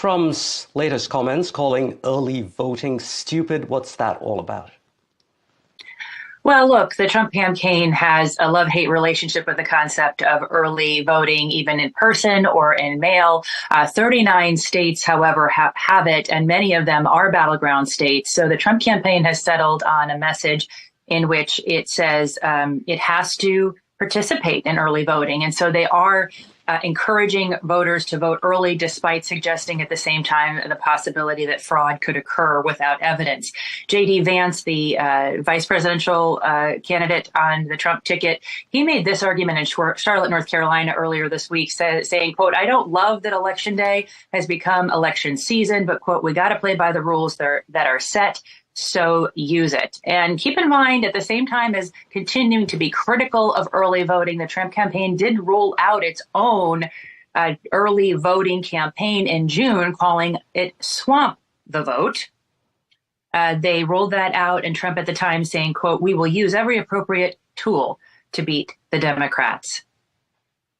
Trump's latest comments calling early voting stupid. What's that all about? Well, look, the Trump campaign has a love-hate relationship with the concept of early voting, even in person or in mail. 39 states, however, have it, and many of them are battleground states. So the Trump campaign has settled on a message in which it says it has to participate in early voting. And so they are encouraging voters to vote early, despite suggesting at the same time the possibility that fraud could occur without evidence. J.D. Vance, the vice presidential candidate on the Trump ticket, he made this argument in Charlotte, North Carolina earlier this week, saying, quote, "I don't love that Election Day has become election season, but, quote, we got to play by the rules that are set. So use it." And keep in mind, at the same time as continuing to be critical of early voting, the Trump campaign did roll out its own early voting campaign in June, calling it Swamp the Vote. They rolled that out, and Trump at the time saying, quote, "We will use every appropriate tool to beat the Democrats."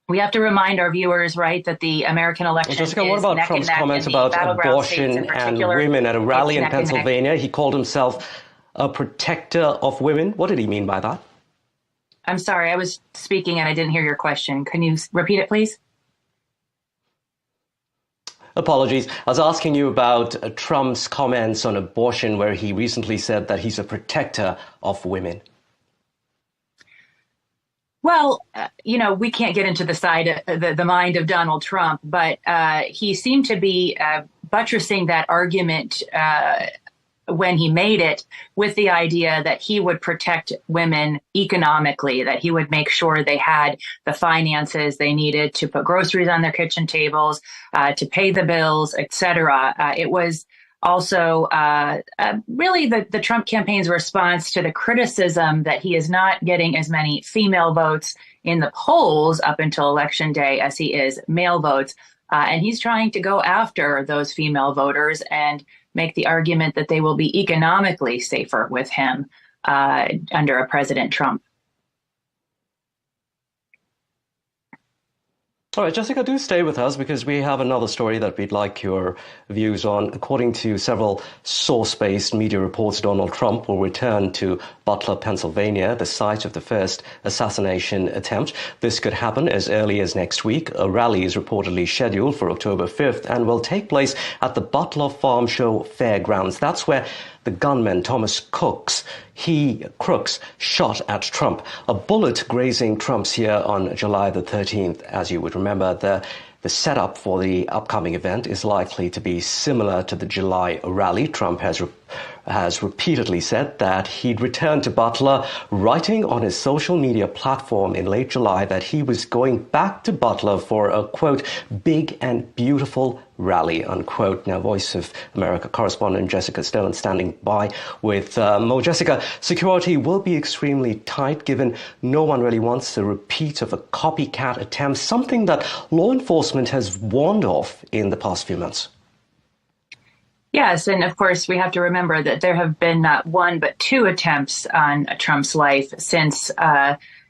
We have to remind our viewers, right, that the American election is Jessica, what about Trump's comments about abortion and women at a rally in Pennsylvania? He called himself a protector of women. What did he mean by that? I'm sorry, I was speaking and I didn't hear your question. Can you repeat it, please? Apologies. I was asking you about Trump's comments on abortion, where he recently said that he's a protector of women. Well, we can't get into the mind of Donald Trump, but he seemed to be buttressing that argument when he made it with the idea that he would protect women economically, that he would make sure they had the finances they needed to put groceries on their kitchen tables, to pay the bills, etc. It was also really the Trump campaign's response to the criticism that he is not getting as many female votes in the polls up until Election Day as he is male votes. And he's trying to go after those female voters and make the argument that they will be economically safer with him under a President Trump. All right, Jessica, do stay with us because we have another story that we'd like your views on. According to several source-based media reports, Donald Trump will return to Butler, Pennsylvania, the site of the first assassination attempt. This could happen as early as next week. A rally is reportedly scheduled for October 5th and will take place at the Butler Farm Show Fairgrounds. That's where the gunman, Thomas Crooks, shot at Trump. A bullet grazing Trump's ear on July the 13th. As you would remember, the setup for the upcoming event is likely to be similar to the July rally. Trump has repeatedly said that he'd return to Butler, writing on his social media platform in late July that he was going back to Butler for a, quote, big and beautiful rally, unquote. Now, Voice of America correspondent Jessica Stone standing by with more. Jessica, security will be extremely tight given no one really wants a repeat of a copycat attempt, something that law enforcement has warned of in the past few months. Yes, and of course, we have to remember that there have been not one but two attempts on Trump's life since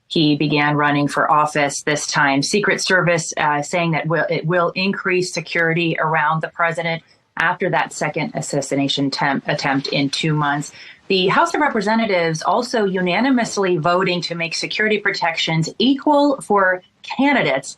he began running for office this time. Secret Service saying that it will increase security around the president after that second assassination attempt in 2 months. The House of Representatives also unanimously voting to make security protections equal for candidates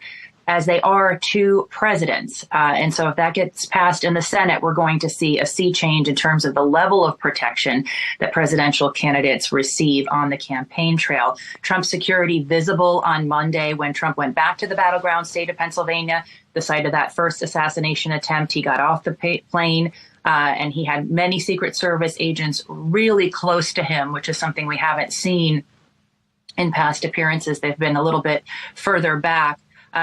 as they are to presidents. And so if that gets passed in the Senate, we're going to see a sea change in terms of the level of protection that presidential candidates receive on the campaign trail. Trump's security visible on Monday when Trump went back to the battleground state of Pennsylvania, the site of that first assassination attempt. He got off the plane and he had many Secret Service agents really close to him, which is something we haven't seen in past appearances. They've been a little bit further back.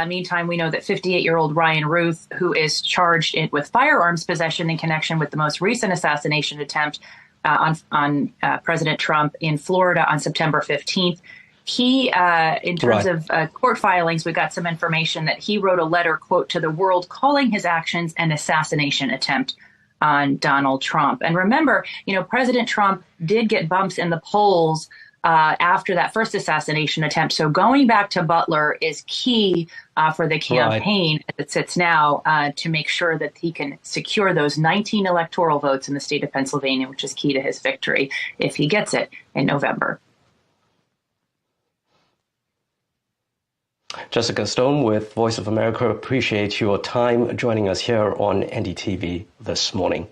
Meantime, we know that 58-year-old Ryan Ruth, who is charged with firearms possession in connection with the most recent assassination attempt on President Trump in Florida on September 15th, he, in terms of court filings, we got some information that he wrote a letter, quote, to the world calling his actions an assassination attempt on Donald Trump. And remember, President Trump did get bumps in the polls after that first assassination attempt. So going back to Butler is key for the campaign as it sits now to make sure that he can secure those 19 electoral votes in the state of Pennsylvania, which is key to his victory if he gets it in November. Jessica Stone with Voice of America, appreciate your time joining us here on NDTV this morning.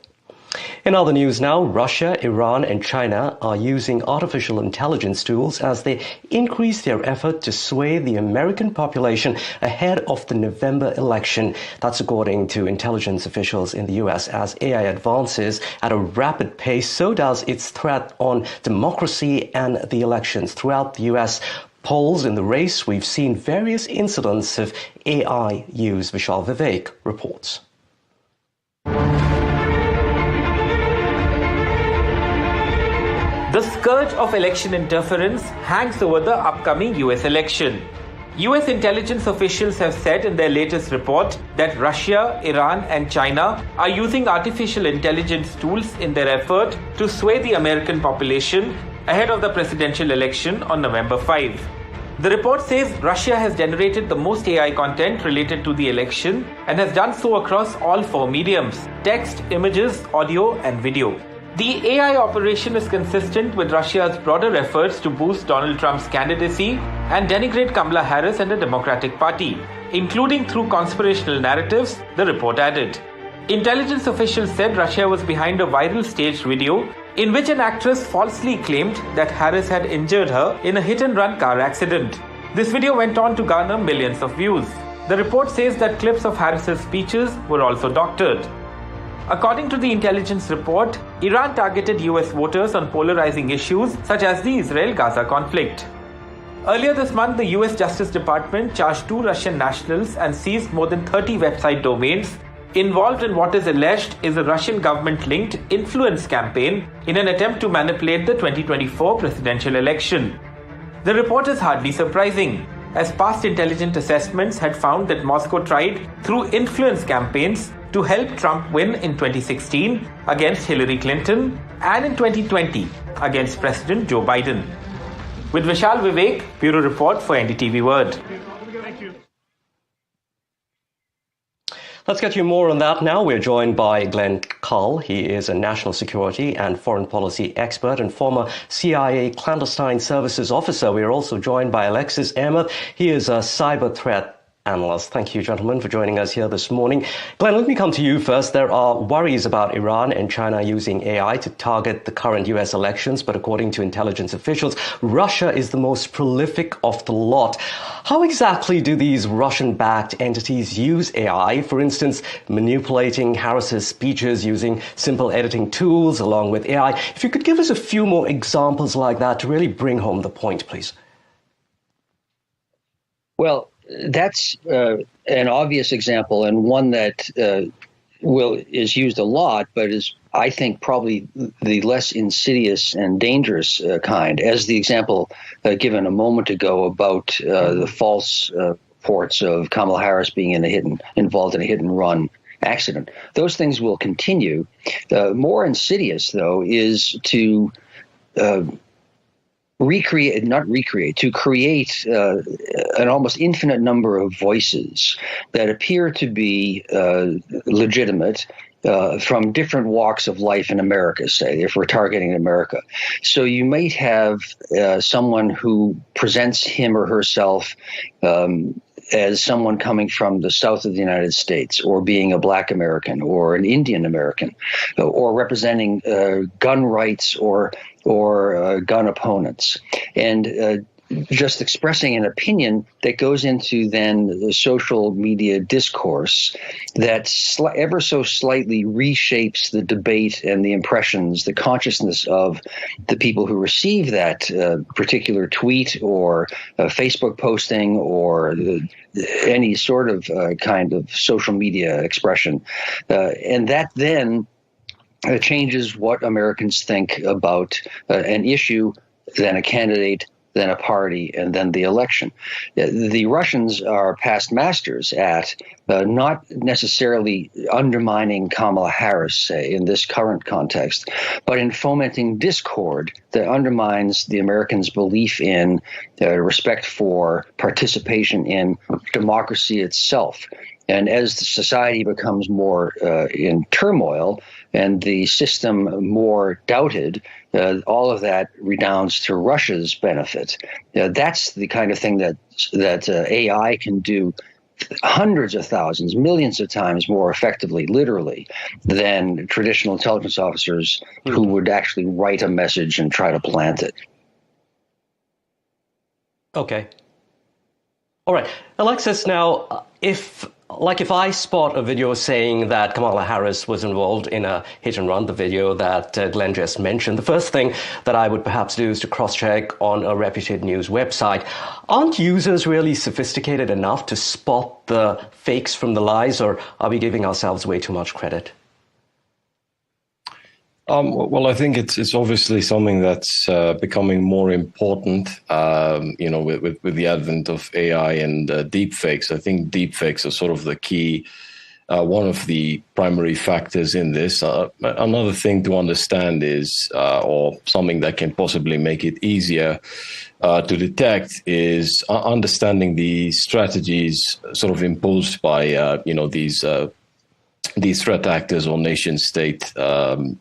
In other news now, Russia, Iran and China are using artificial intelligence tools as they increase their effort to sway the American population ahead of the November election. That's according to intelligence officials in the U.S. As AI advances at a rapid pace, so does its threat on democracy and the elections. Throughout the U.S. polls in the race, we've seen various incidents of AI use. Vishal Vivek reports. The scourge of election interference hangs over the upcoming US election. US intelligence officials have said in their latest report that Russia, Iran and China are using artificial intelligence tools in their effort to sway the American population ahead of the presidential election on November 5. The report says Russia has generated the most AI content related to the election and has done so across all four mediums: text, images, audio and video. The AI operation is consistent with Russia's broader efforts to boost Donald Trump's candidacy and denigrate Kamala Harris and the Democratic Party, including through conspirational narratives, the report added. Intelligence officials said Russia was behind a viral staged video in which an actress falsely claimed that Harris had injured her in a hit-and-run car accident. This video went on to garner millions of views. The report says that clips of Harris's speeches were also doctored. According to the intelligence report, Iran targeted US voters on polarizing issues such as the Israel-Gaza conflict. Earlier this month, the US Justice Department charged 2 Russian nationals and seized more than 30 website domains involved in what is alleged is a Russian government-linked influence campaign in an attempt to manipulate the 2024 presidential election. The report is hardly surprising, as past intelligence assessments had found that Moscow tried, through influence campaigns, to help Trump win in 2016 against Hillary Clinton and in 2020 against President Joe Biden. With Vishal Vivek, Bureau Report for NDTV World. Let's get you more on that now. We're joined by Glenn Cull. He is a national security and foreign policy expert and former CIA clandestine services officer. We are also joined by Alexis Ahmed. He is a cyber threat analyst. Thank you, gentlemen, for joining us here this morning. Glenn, let me come to you first. There are worries about Iran and China using AI to target the current US elections, but according to intelligence officials, Russia is the most prolific of the lot. How exactly do these Russian-backed entities use AI? For instance, manipulating Harris's speeches using simple editing tools along with AI. If you could give us a few more examples like that to really bring home the point, please. Well, that's an obvious example, and one that is used a lot, but is, I think, probably the less insidious and dangerous kind, as the example given a moment ago about the false reports of Kamala Harris being involved in a hit-and-run accident. Those things will continue. More insidious, though, is to create an almost infinite number of voices that appear to be legitimate from different walks of life in America, say, if we're targeting America. So you might have someone who presents him or herself as someone coming from the south of the United States, or being a Black American or an Indian American, or representing gun rights or gun opponents, and just expressing an opinion that goes into then the social media discourse that ever so slightly reshapes the debate and the impressions, the consciousness of the people who receive that particular tweet or Facebook posting or any sort of kind of social media expression. And that then changes what Americans think about an issue, then a candidate, then a party, and then the election. The Russians are past masters at not necessarily undermining Kamala Harris, say, in this current context, but in fomenting discord that undermines the Americans' belief in respect for participation in democracy itself. And as the society becomes more in turmoil and the system more doubted, all of that redounds to Russia's benefit. That's the kind of thing that AI can do hundreds of thousands, millions of times more effectively, literally, than traditional intelligence officers who would actually write a message and try to plant it. Okay. All right. Alexis, now, if I spot a video saying that Kamala Harris was involved in a hit and run, the video that Glenn just mentioned, the first thing that I would perhaps do is to cross-check on a reputed news website. Aren't users really sophisticated enough to spot the fakes from the lies, or are we giving ourselves way too much credit? Well, I think it's obviously something that's becoming more important, with the advent of AI and deepfakes. I think deepfakes are sort of the key, one of the primary factors in this. Another thing to understand is, or something that can possibly make it easier to detect, is understanding the strategies sort of imposed by, these threat actors or nation-state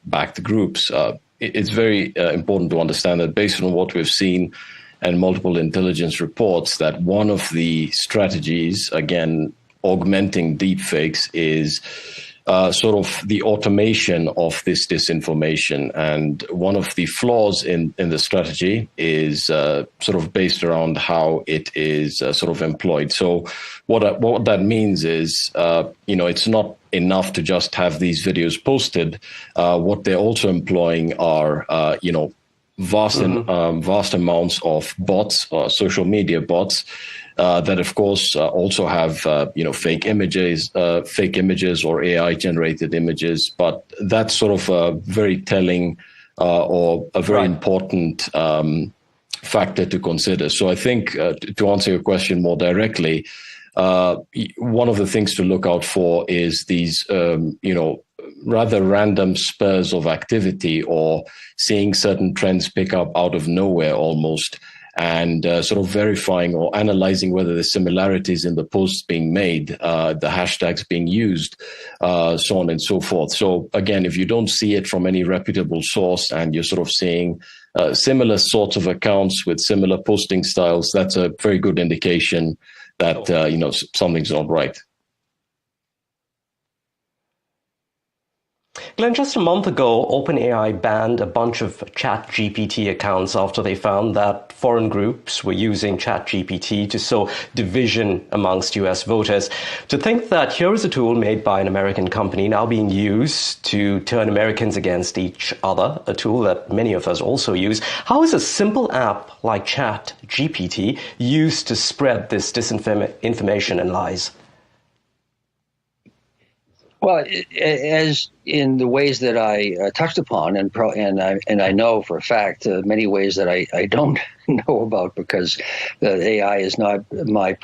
backed groups. It's very important to understand that based on what we've seen and multiple intelligence reports, that one of the strategies, again, augmenting deepfakes, is sort of the automation of this disinformation. And one of the flaws in the strategy is sort of based around how it is sort of employed. So what that means is, it's not enough to just have these videos posted. What they're also employing are, vast amounts of bots, social media bots, that of course also have, fake images or AI generated images. But that's sort of a very telling or a very important factor to consider. So I think to answer your question more directly, one of the things to look out for is these, rather random spurs of activity, or seeing certain trends pick up out of nowhere almost, and sort of verifying or analyzing whether there's similarities in the posts being made, the hashtags being used, so on and so forth. So again, if you don't see it from any reputable source and you're sort of seeing similar sorts of accounts with similar posting styles, that's a very good indication that something's not right. Glenn, just a month ago, OpenAI banned a bunch of ChatGPT accounts after they found that foreign groups were using ChatGPT to sow division amongst US voters. To think that here is a tool made by an American company now being used to turn Americans against each other, a tool that many of us also use, how is a simple app like ChatGPT used to spread this disinformation and lies? Well, as in the ways that I touched upon, and I know for a fact many ways that I don't know about, because AI is not my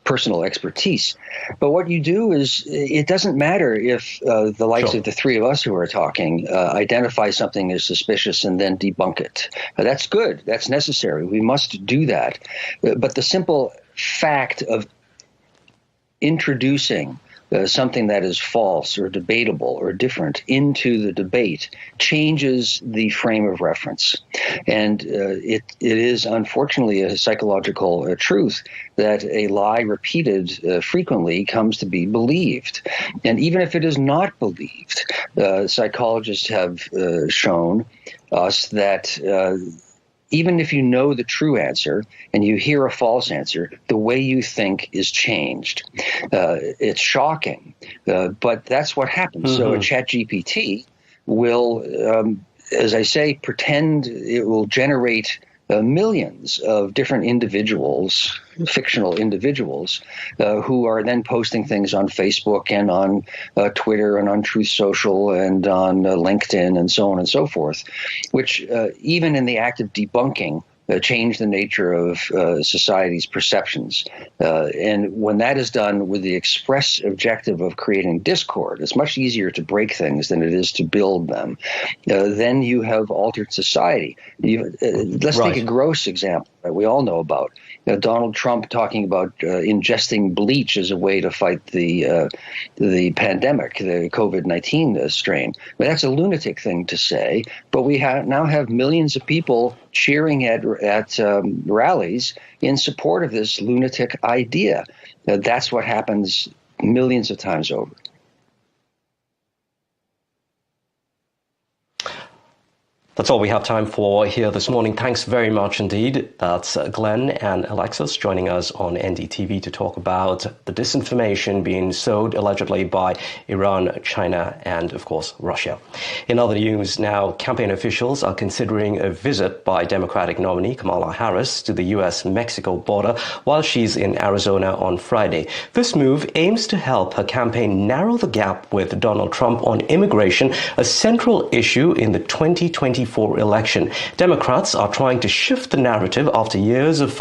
personal expertise. But what you do is, it doesn't matter if the likes of the three of us who are talking identify something as suspicious and then debunk it. That's good. That's necessary. We must do that. But the simple fact of introducing something that is false or debatable or different into the debate changes the frame of reference. And it is unfortunately a psychological truth that a lie repeated frequently comes to be believed. And even if it is not believed, psychologists have shown us that even if you know the true answer and you hear a false answer, the way you think is changed. It's shocking, but that's what happens. Mm-hmm. So a ChatGPT will, as I say, pretend it will generate millions of different individuals, fictional individuals, who are then posting things on Facebook and on Twitter and on Truth Social and on LinkedIn and so on and so forth, which even in the act of debunking change the nature of society's perceptions. And when that is done with the express objective of creating discord, it's much easier to break things than it is to build them. Then you have altered society. Let's take a gross example that we all know about. Donald Trump talking about ingesting bleach as a way to fight the pandemic, the COVID-19 strain. Well, that's a lunatic thing to say, but we now have millions of people cheering at rallies in support of this lunatic idea. That's what happens millions of times over. That's all we have time for here this morning. Thanks very much indeed. That's Glenn and Alexis joining us on NDTV to talk about the disinformation being sowed allegedly by Iran, China, and of course, Russia. In other news now, campaign officials are considering a visit by Democratic nominee Kamala Harris to the U.S.-Mexico border while she's in Arizona on Friday. This move aims to help her campaign narrow the gap with Donald Trump on immigration, a central issue in the 2024 election. Democrats are trying to shift the narrative after years of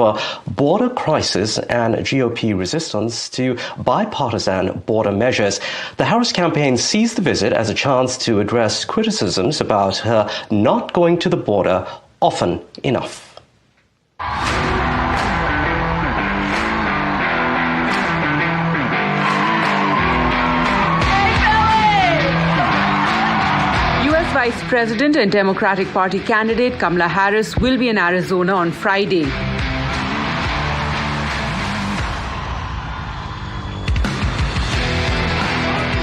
border crisis and GOP resistance to bipartisan border measures. The Harris campaign sees the visit as a chance to address criticisms about her not going to the border often enough. Vice President and Democratic Party candidate Kamala Harris will be in Arizona on Friday.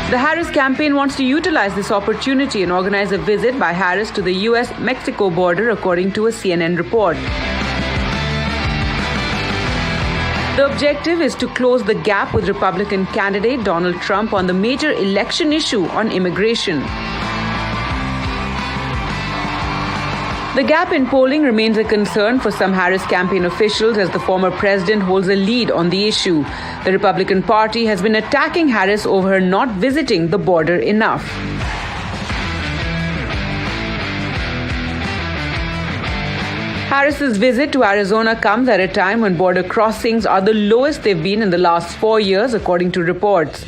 The Harris campaign wants to utilize this opportunity and organize a visit by Harris to the U.S.-Mexico border, according to a CNN report. The objective is to close the gap with Republican candidate Donald Trump on the major election issue on immigration. The gap in polling remains a concern for some Harris campaign officials as the former president holds a lead on the issue. The Republican Party has been attacking Harris over her not visiting the border enough. Harris's visit to Arizona comes at a time when border crossings are the lowest they've been in the last 4 years, according to reports.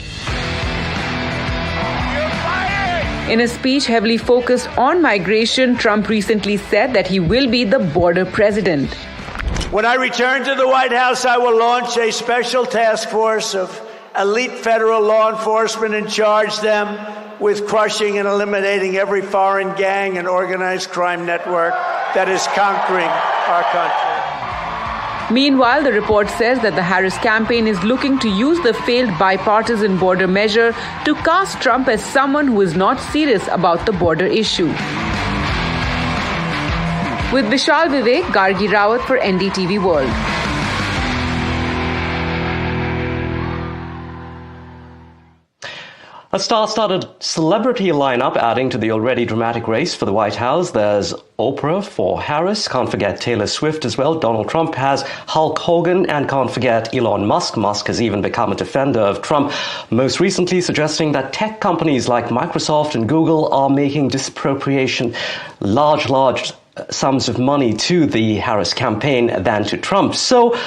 In a speech heavily focused on migration, Trump recently said that he will be the border president. When I return to the White House, I will launch a special task force of elite federal law enforcement and charge them with crushing and eliminating every foreign gang and organized crime network that is conquering our country. Meanwhile, the report says that the Harris campaign is looking to use the failed bipartisan border measure to cast Trump as someone who is not serious about the border issue. With Vishal Vivek, Gargi Rawat for NDTV World. A star-studded celebrity lineup adding to the already dramatic race for the White House. There's Oprah for Harris, can't forget Taylor Swift as well. Donald Trump has Hulk Hogan, and can't forget Elon Musk. Musk has even become a defender of Trump, most recently suggesting that tech companies like Microsoft and Google are making disappropriation large sums of money to the Harris campaign than to Trump. So,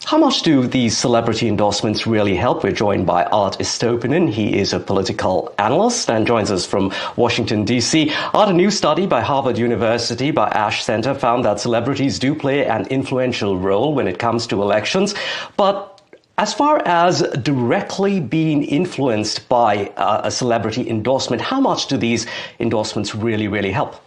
how much do these celebrity endorsements really help? We're joined by Art Istopinen. He is a political analyst and joins us from Washington, D.C. Art, a new study by Harvard University by Ash Center found that celebrities do play an influential role when it comes to elections. But as far as directly being influenced by a celebrity endorsement, how much do these endorsements really help?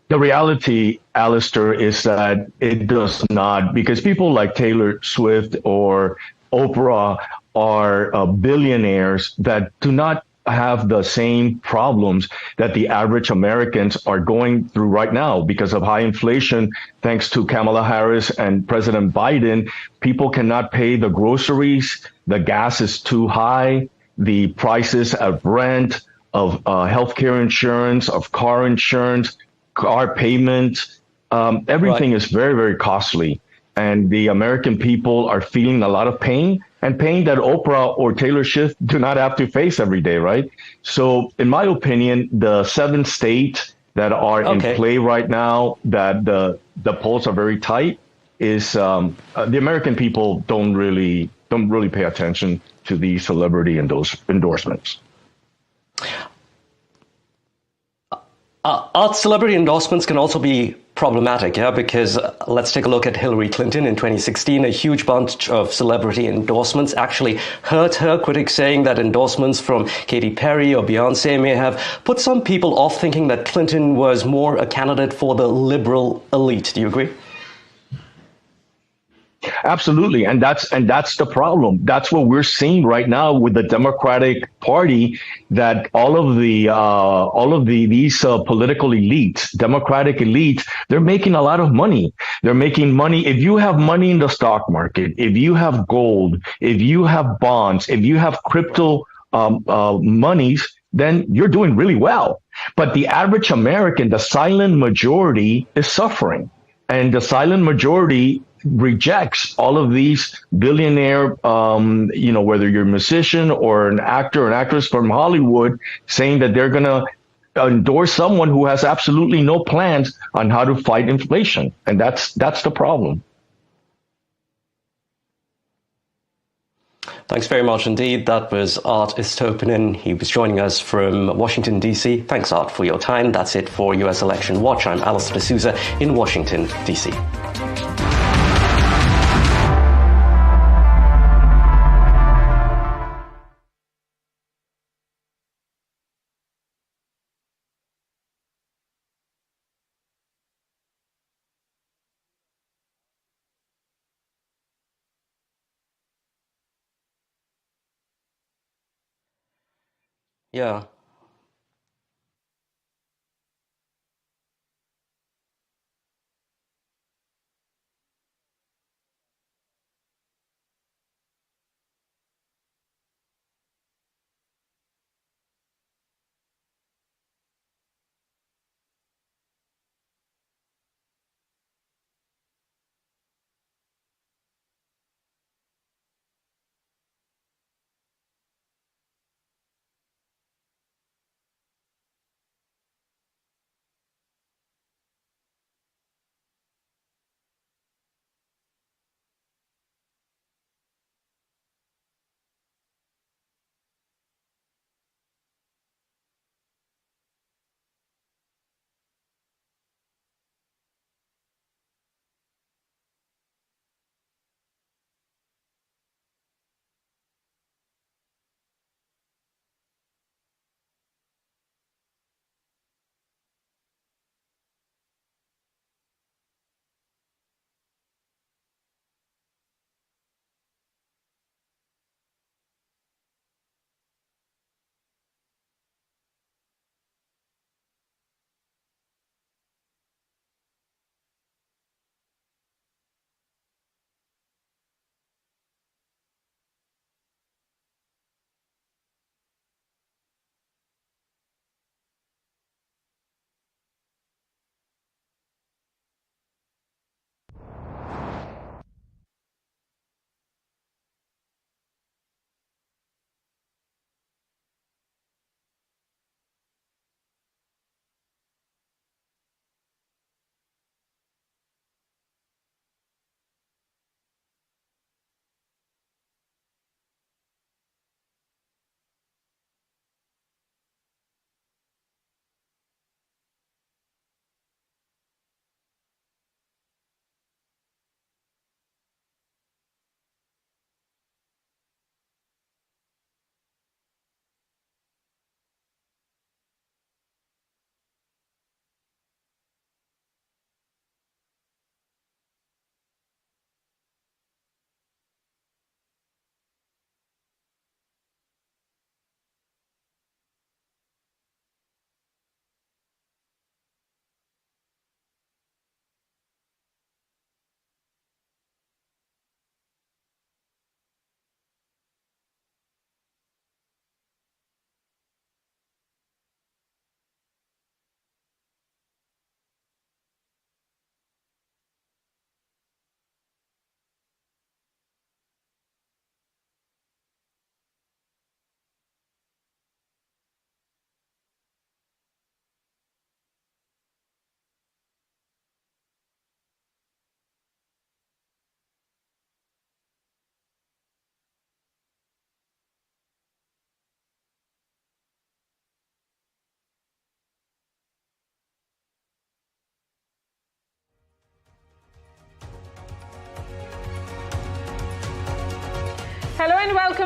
The reality, Allister, is that it does not, because people like Taylor Swift or Oprah are billionaires that do not have the same problems that the average Americans are going through right now because of high inflation. Thanks to Kamala Harris and President Biden, people cannot pay the groceries. The gas is too high. The prices of rent, of healthcare insurance, of car insurance, car payment, everything is very costly. And the American people are feeling a lot of pain, and pain that Oprah or Taylor Swift do not have to face every day, right? So in my opinion, the 7 state that are in Okay. play right now, that the polls are very tight, is the American people don't really pay attention to these celebrity endorsements. Art celebrity endorsements can also be problematic, yeah, because let's take a look at Hillary Clinton in 2016. A huge bunch of celebrity endorsements actually hurt her, critics saying that endorsements from Katy Perry or Beyonce may have put some people off, thinking that Clinton was more a candidate for the liberal elite. Do you agree? Absolutely, and that's the problem. That's what we're seeing right now with the Democratic Party. That all of these political elites, Democratic elites, they're making a lot of money. They're making money. If you have money in the stock market, if you have gold, if you have bonds, if you have crypto monies, then you're doing really well. But the average American, the silent majority, is suffering. And the silent majority rejects all of these billionaire, whether you're a musician or an actor or an actress from Hollywood, saying that they're going to endorse someone who has absolutely no plans on how to fight inflation. And that's the problem. Thanks very much indeed. That was Art Istopinen. He was joining us from Washington, D.C. Thanks, Art, for your time. That's it for U.S. Election Watch. I'm Allister D'Souza in Washington, D.C. Yeah.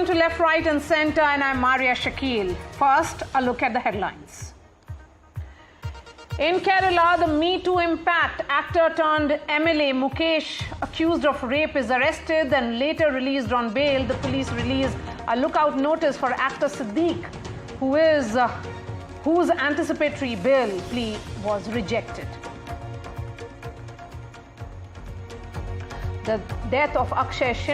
Welcome to Left, Right and Centre, and I'm Maria Shakil. First, a look at the headlines. In Kerala, the Me Too impact actor turned MLA Mukesh, accused of rape, is arrested and later released on bail. The police released a lookout notice for actor Siddiq, whose anticipatory bail plea was rejected. The death of Akshay Shinde